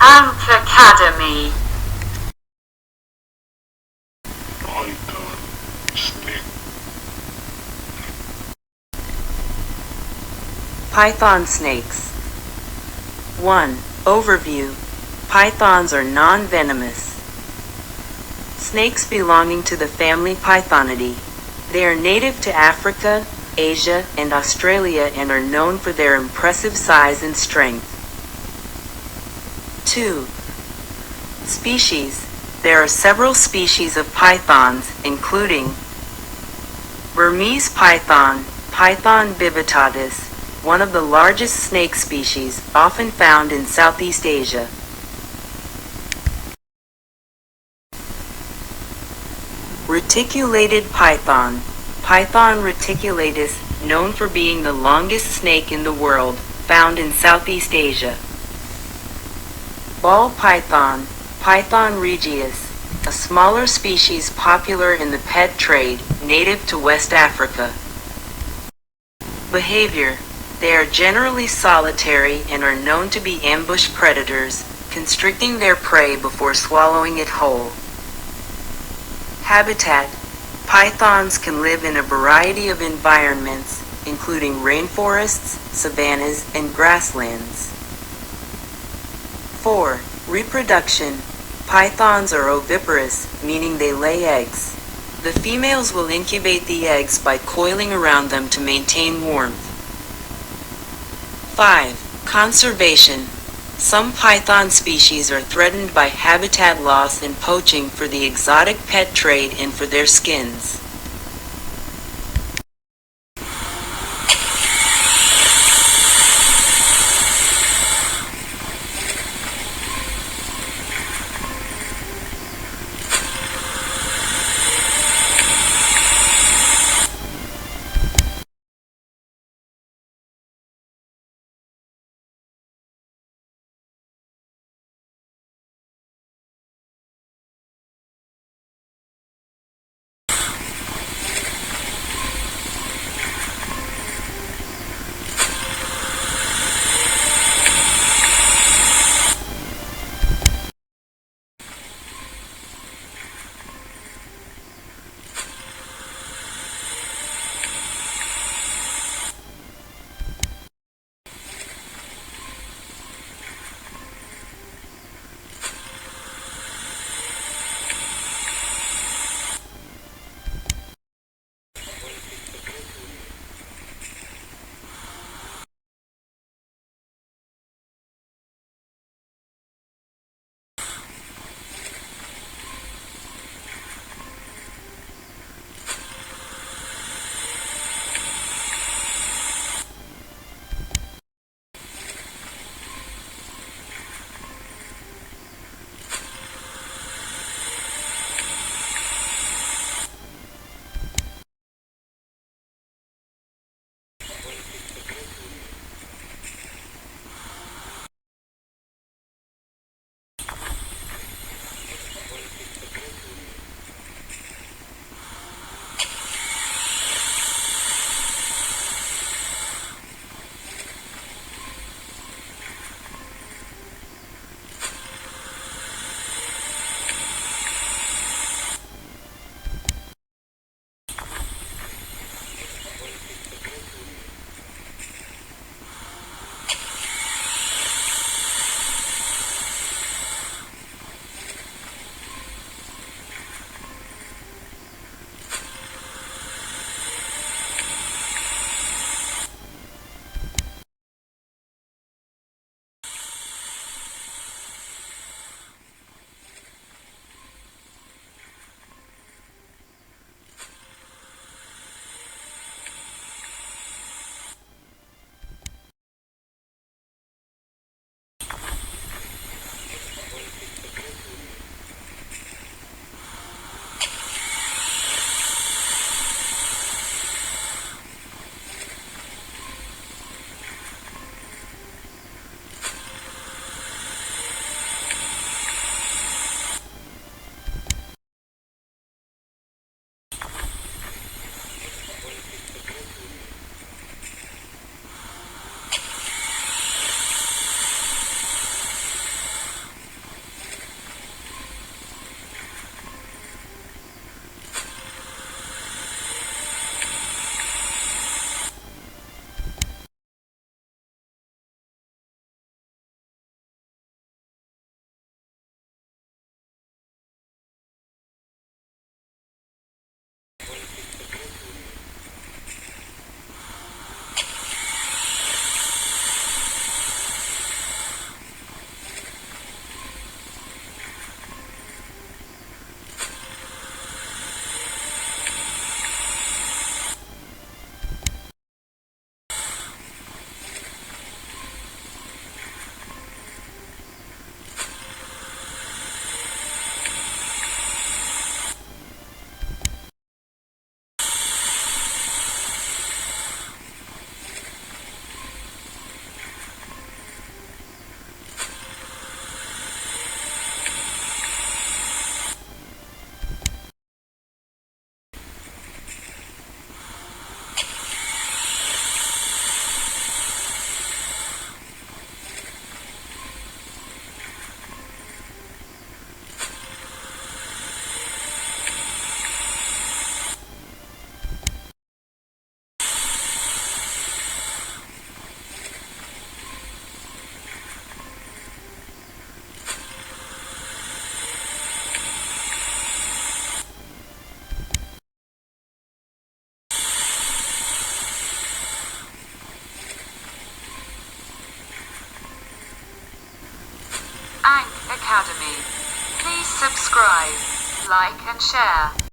Ant Academy. Python, snake, Python snakes. 1. Overview. Pythons are non-venomous. Snakes belonging to the family Pythonidae. They are native to Africa, Asia, and Australia and are known for their impressive size and strength. 2. Species. There are several species of pythons, including Burmese python, Python bivitatus, one of the largest snake species, often found in Southeast Asia. Reticulated python, Python reticulatus, known for being the longest snake in the world, found in Southeast Asia. Ball python, Python regius, a smaller species popular in the pet trade, native to West Africa. Behavior. They are generally solitary and are known to be ambush predators, constricting their prey before swallowing it whole. Habitat. Pythons can live in a variety of environments, including rainforests, savannas, and grasslands. 4. Reproduction. Pythons are oviparous, meaning they lay eggs. The females will incubate the eggs by coiling around them to maintain warmth. 5. Conservation. Some python species are threatened by habitat loss and poaching for the exotic pet trade and for their skins. Academy. Please subscribe, like and share.